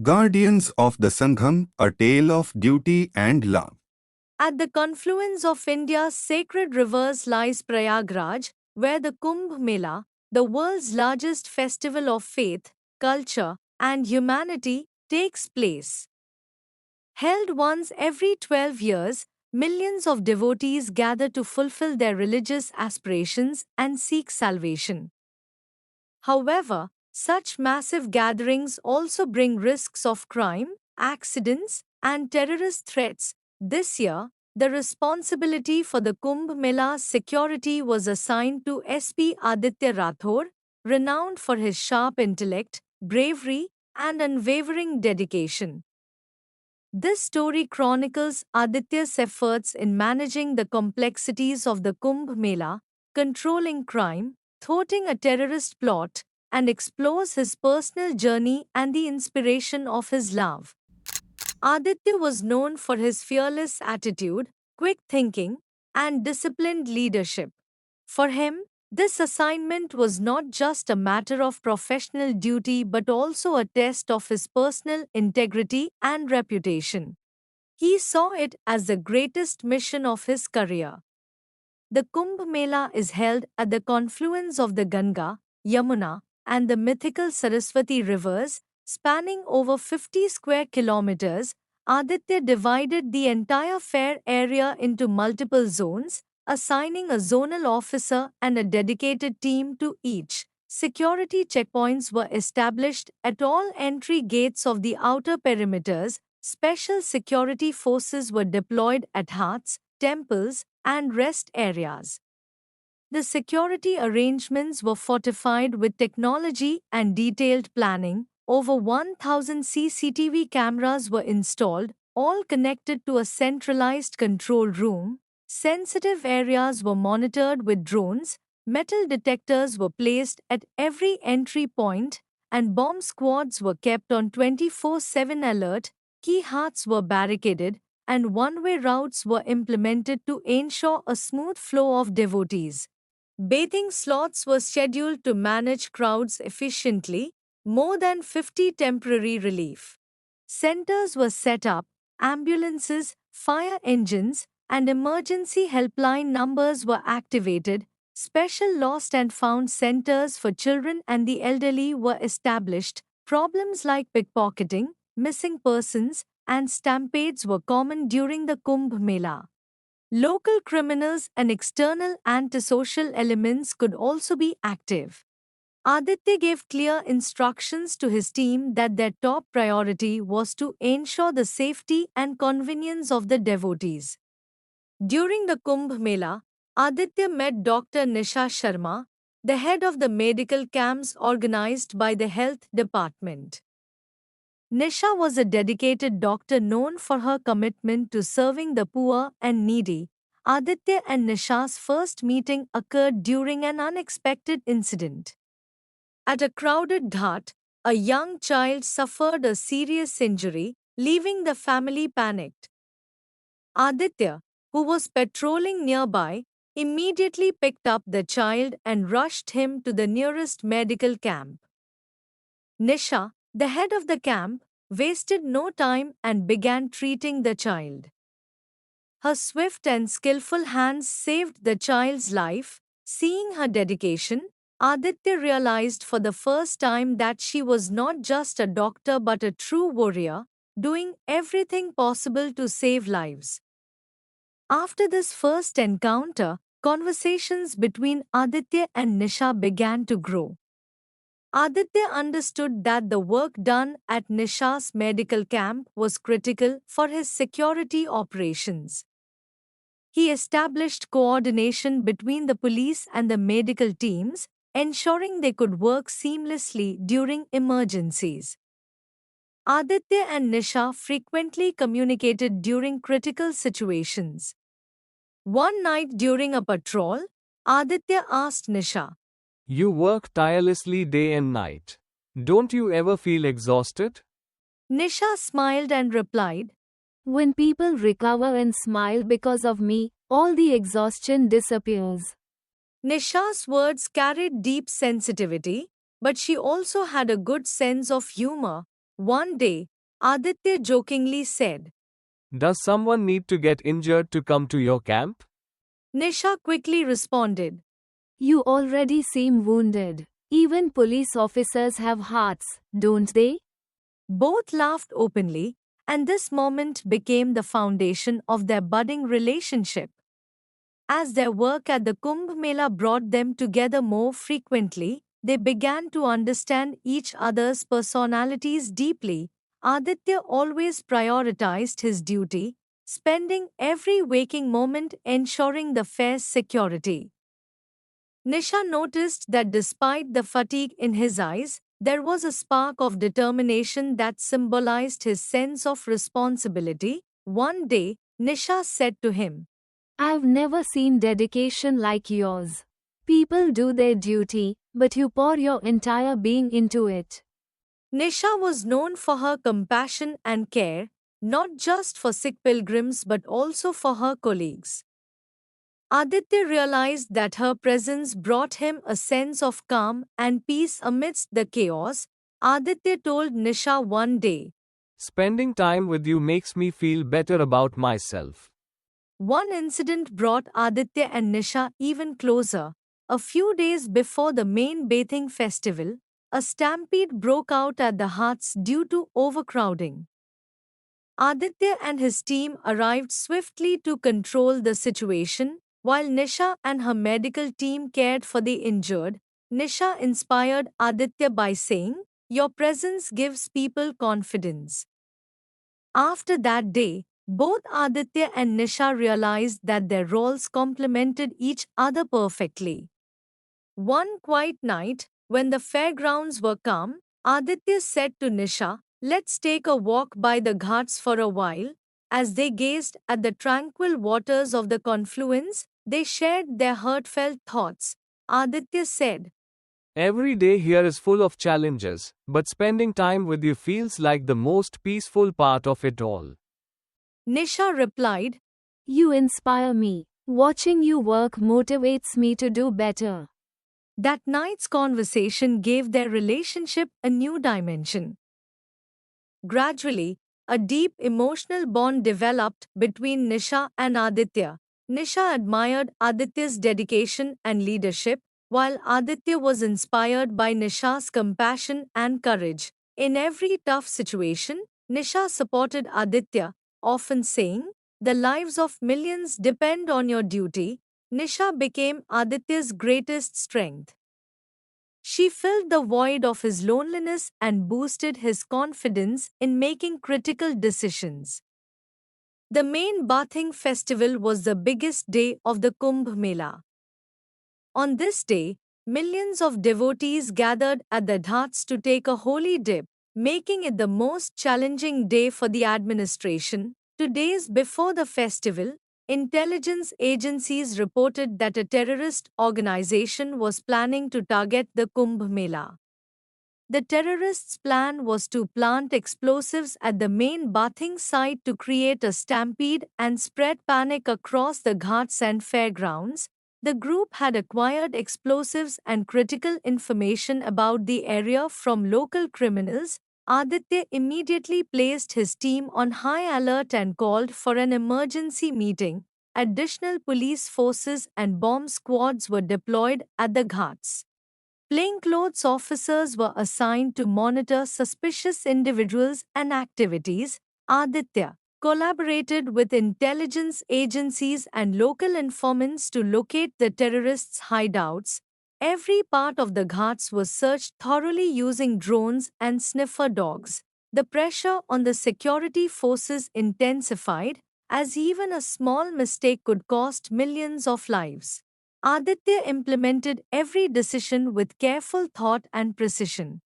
Guardians of the Sangham, a tale of duty and love. At the confluence of India's sacred rivers lies Prayagraj, where the Kumbh Mela, the world's largest festival of faith, culture, and humanity, takes place. Held once every 12 years, millions of devotees gather to fulfill their religious aspirations and seek salvation. However, such massive gatherings also bring risks of crime, accidents, and terrorist threats. This year, the responsibility for the Kumbh Mela's security was assigned to SP Aditya Rathore, renowned for his sharp intellect, bravery, and unwavering dedication. This story chronicles Aditya's efforts in managing the complexities of the Kumbh Mela, controlling crime, thwarting a terrorist plot, and explores his personal journey and the inspiration of his love. Aditya was known for his fearless attitude, quick thinking, and disciplined leadership. For him, this assignment was not just a matter of professional duty but also a test of his personal integrity and reputation. He saw it as the greatest mission of his career. The Kumbh Mela is held at the confluence of the Ganga, Yamuna, and the mythical Saraswati rivers, spanning over 50 square kilometers. Aditya divided the entire fair area into multiple zones, assigning a zonal officer and a dedicated team to each. Security checkpoints were established at all entry gates of the outer perimeters. Special security forces were deployed at ghats, temples, and rest areas. The security arrangements were fortified with technology and detailed planning. Over 1,000 CCTV cameras were installed, all connected to a centralized control room. Sensitive areas were monitored with drones, metal detectors were placed at every entry point, and bomb squads were kept on 24/7 alert. Key ghats were barricaded, and one-way routes were implemented to ensure a smooth flow of devotees. Bathing slots were scheduled to manage crowds efficiently. More than 50 temporary relief centers were set up, ambulances, fire engines, and emergency helpline numbers were activated. Special lost and found centers for children and the elderly were established. Problems like pickpocketing, missing persons, and stampedes were common during the Kumbh Mela. Local criminals and external antisocial elements could also be active. Aditya gave clear instructions to his team that their top priority was to ensure the safety and convenience of the devotees. During the Kumbh Mela, Aditya met Dr. Nisha Sharma, the head of the medical camps organized by the health department. Nisha was a dedicated doctor known for her commitment to serving the poor and needy. Aditya and Nisha's first meeting occurred during an unexpected incident. At a crowded ghat, a young child suffered a serious injury, leaving the family panicked. Aditya, who was patrolling nearby, immediately picked up the child and rushed him to the nearest medical camp. Nisha, the head of the camp, wasted no time and began treating the child. Her swift and skillful hands saved the child's life. Seeing her dedication, Aditya realized for the first time that she was not just a doctor but a true warrior, doing everything possible to save lives. After this first encounter, conversations between Aditya and Nisha began to grow. Aditya understood that the work done at Nisha's medical camp was critical for his security operations. He established coordination between the police and the medical teams, ensuring they could work seamlessly during emergencies. Aditya and Nisha frequently communicated during critical situations. One night during a patrol, Aditya asked Nisha, "You work tirelessly day and night. Don't you ever feel exhausted?" Nisha smiled and replied, When people recover and smile because of me, all the exhaustion disappears. Nisha's words carried deep sensitivity, but she also had a good sense of humor. One day, Aditya jokingly said. Does someone need to get injured to come to your camp? Nisha quickly responded. You already seem wounded. Even police officers have hearts, don't they? Both laughed openly, and this moment became the foundation of their budding relationship. As their work at the Kumbh Mela brought them together more frequently, they began to understand each other's personalities deeply. Aditya always prioritized his duty, spending every waking moment ensuring the fair's security. Nisha noticed that despite the fatigue in his eyes, there was a spark of determination that symbolized his sense of responsibility. One day, Nisha said to him, I've never seen dedication like yours. People do their duty, but you pour your entire being into it. Nisha was known for her compassion and care, not just for sick pilgrims but also for her colleagues. Aditya realized that her presence brought him a sense of calm and peace amidst the chaos. Aditya told Nisha one day. Spending time with you makes me feel better about myself. One incident brought Aditya and Nisha even closer. A few days before the main bathing festival, a stampede broke out at the ghats due to overcrowding. Aditya and his team arrived swiftly to control the situation, while Nisha and her medical team cared for the injured. Nisha inspired Aditya by saying, Your presence gives people confidence. After that day, both Aditya and Nisha realized that their roles complemented each other perfectly. One quiet night, when the fairgrounds were calm, Aditya said to Nisha, Let's take a walk by the ghats for a while. As they gazed at the tranquil waters of the confluence, they shared their heartfelt thoughts. Aditya said, Every day here is full of challenges, but spending time with you feels like the most peaceful part of it all. Nisha replied, You inspire me. Watching you work motivates me to do better. That night's conversation gave their relationship a new dimension. Gradually, a deep emotional bond developed between Nisha and Aditya. Nisha admired Aditya's dedication and leadership, while Aditya was inspired by Nisha's compassion and courage. In every tough situation, Nisha supported Aditya, often saying, The lives of millions depend on your duty. Nisha became Aditya's greatest strength. She filled the void of his loneliness and boosted his confidence in making critical decisions. The main bathing festival was the biggest day of the Kumbh Mela. On this day, millions of devotees gathered at the ghats to take a holy dip, making it the most challenging day for the administration. 2 days before the festival, intelligence agencies reported that a terrorist organization was planning to target the Kumbh Mela. The terrorists' plan was to plant explosives at the main bathing site to create a stampede and spread panic across the ghats and fairgrounds. The group had acquired explosives and critical information about the area from local criminals. Aditya immediately placed his team on high alert and called for an emergency meeting. Additional police forces and bomb squads were deployed at the ghats. Plainclothes officers were assigned to monitor suspicious individuals and activities. Aditya collaborated with intelligence agencies and local informants to locate the terrorists' hideouts. Every part of the ghats was searched thoroughly using drones and sniffer dogs. The pressure on the security forces intensified, as even a small mistake could cost millions of lives. Aditya implemented every decision with careful thought and precision.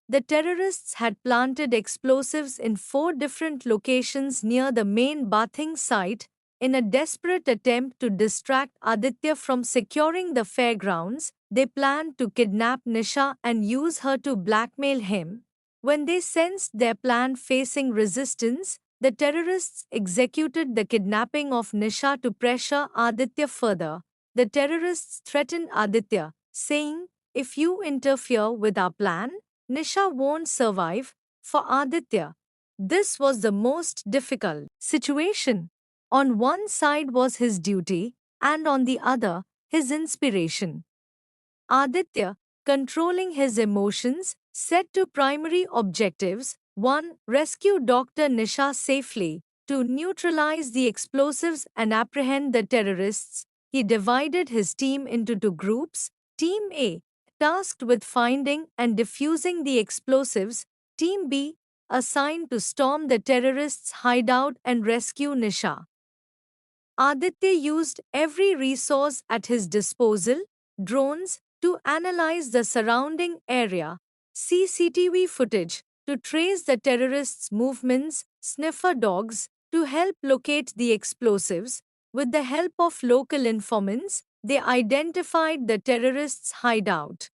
The terrorists had planted explosives in 4 different locations near the main bathing site in a desperate attempt to distract Aditya from securing the fairgrounds. They planned to kidnap Nisha and use her to blackmail him. When they sensed their plan facing resistance, the terrorists executed the kidnapping of Nisha to pressure Aditya further. The terrorists threatened Aditya, saying, If you interfere with our plan, Nisha won't survive. For Aditya, this was the most difficult situation. On one side was his duty, and on the other, his inspiration. Aditya, controlling his emotions, set two primary objectives: 1. Rescue Dr. Nisha safely, 2. Neutralize the explosives and apprehend the terrorists. He divided his team into two groups: Team A, tasked with finding and defusing the explosives, Team B, assigned to storm the terrorists' hideout and rescue Nisha. Aditya used every resource at his disposal: drones to analyze the surrounding area, CCTV footage to trace the terrorists' movements, sniffer dogs to help locate the explosives. With the help of local informants, they identified the terrorists' hideout.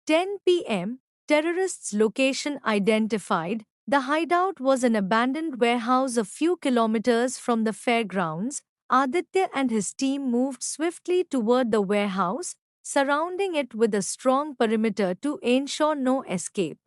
10 p.m., terrorists' location identified. The hideout was an abandoned warehouse a few kilometers from the fairgrounds. Aditya and his team moved swiftly toward the warehouse, surrounding it with a strong perimeter to ensure no escape.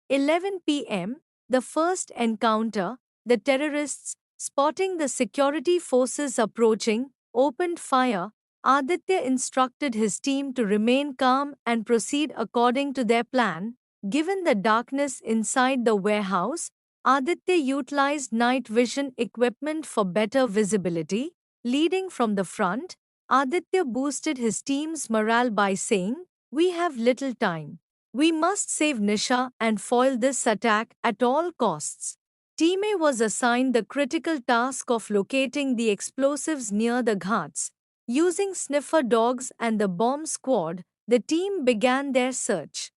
11 p.m., the first encounter, the terrorists, spotting the security forces approaching, opened fire. Aditya instructed his team to remain calm and proceed according to their plan. Given the darkness inside the warehouse, Aditya utilized night vision equipment for better visibility. Leading from the front, Aditya boosted his team's morale by saying, "We have little time. We must save Nisha and foil this attack at all costs." Team A was assigned the critical task of locating the explosives near the ghats. Using sniffer dogs and the bomb squad, the team began their search.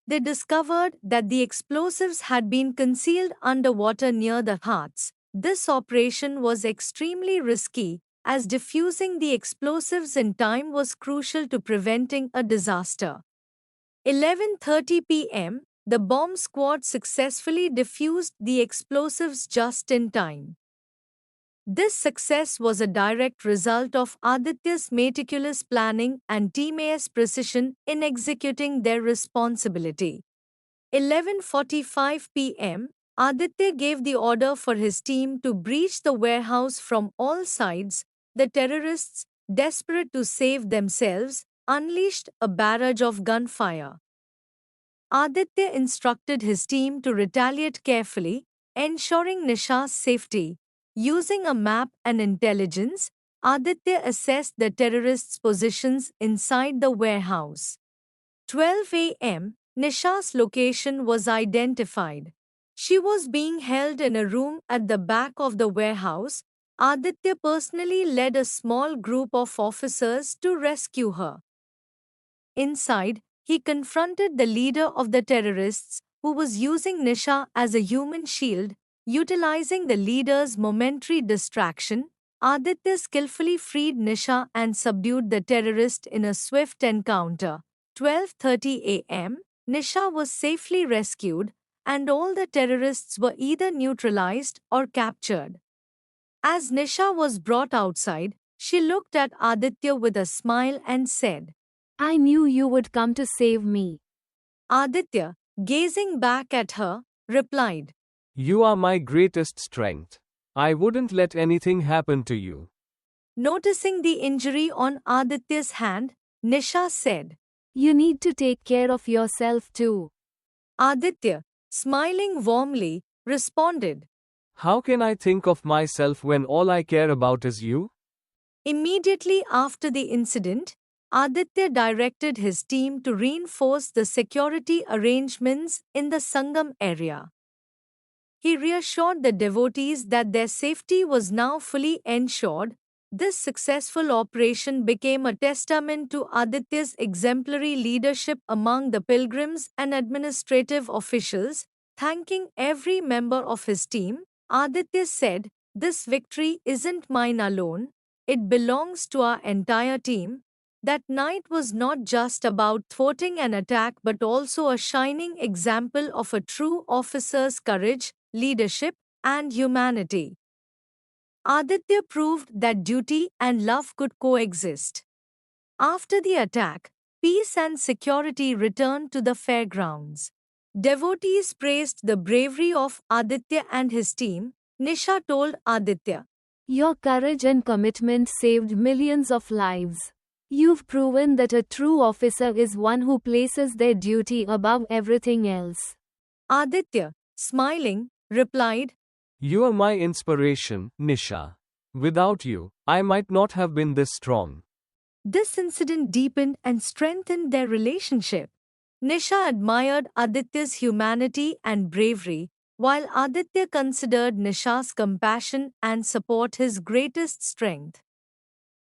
They discovered that the explosives had been concealed underwater near the ghats. This operation was extremely risky, as defusing the explosives in time was crucial to preventing a disaster. 11:30 p.m., the bomb squad successfully defused the explosives just in time. This success was a direct result of Aditya's meticulous planning and Team A's precision in executing their responsibility. 11:45 p.m., Aditya gave the order for his team to breach the warehouse from all sides. The terrorists, desperate to save themselves, unleashed a barrage of gunfire. Aditya instructed his team to retaliate carefully, ensuring Nisha's safety. Using a map and intelligence, Aditya assessed the terrorists' positions inside the warehouse. 12 a.m., Nisha's location was identified. She was being held in a room at the back of the warehouse. Aditya personally led a small group of officers to rescue her. Inside, he confronted the leader of the terrorists, who was using Nisha as a human shield. Utilizing the leader's momentary distraction, Aditya skillfully freed Nisha and subdued the terrorist in a swift encounter. 12:30 a.m., Nisha was safely rescued, and all the terrorists were either neutralized or captured. As Nisha was brought outside, she looked at Aditya with a smile and said, I knew you would come to save me. Aditya, gazing back at her, replied, You are my greatest strength. I wouldn't let anything happen to you. Noticing the injury on Aditya's hand, Nisha said, You need to take care of yourself too. Aditya, smiling warmly, responded. How can I think of myself when all I care about is you? Immediately after the incident, Aditya directed his team to reinforce the security arrangements in the Sangam area. He reassured the devotees that their safety was now fully ensured. This successful operation became a testament to Aditya's exemplary leadership among the pilgrims and administrative officials. Thanking every member of his team, Aditya said, This victory isn't mine alone, it belongs to our entire team. That night was not just about thwarting an attack but also a shining example of a true officer's courage, leadership, and humanity. Aditya proved that duty and love could coexist. After the attack, peace and security returned to the fairgrounds. Devotees praised the bravery of Aditya and his team. Nisha told Aditya, Your courage and commitment saved millions of lives. You've proven that a true officer is one who places their duty above everything else. Aditya, smiling, replied, You are my inspiration, Nisha. Without you, I might not have been this strong. This incident deepened and strengthened their relationship. Nisha admired Aditya's humanity and bravery, while Aditya considered Nisha's compassion and support his greatest strength.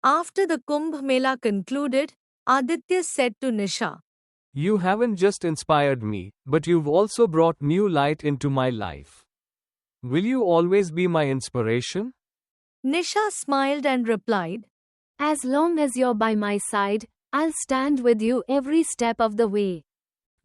After the Kumbh Mela concluded, Aditya said to Nisha, You haven't just inspired me, but you've also brought new light into my life. Will you always be my inspiration? Nisha smiled and replied, As long as you're by my side, I'll stand with you every step of the way.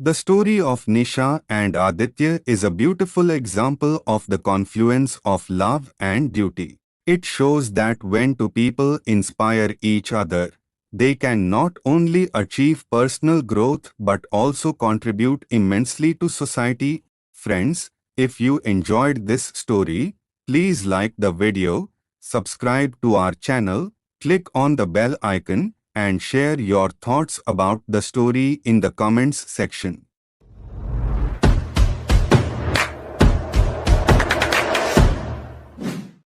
The story of Nisha and Aditya is a beautiful example of the confluence of love and duty. It shows that when two people inspire each other, they can not only achieve personal growth but also contribute immensely to society. Friends, if you enjoyed this story, please like the video, subscribe to our channel, click on the bell icon, and share your thoughts about the story in the comments section.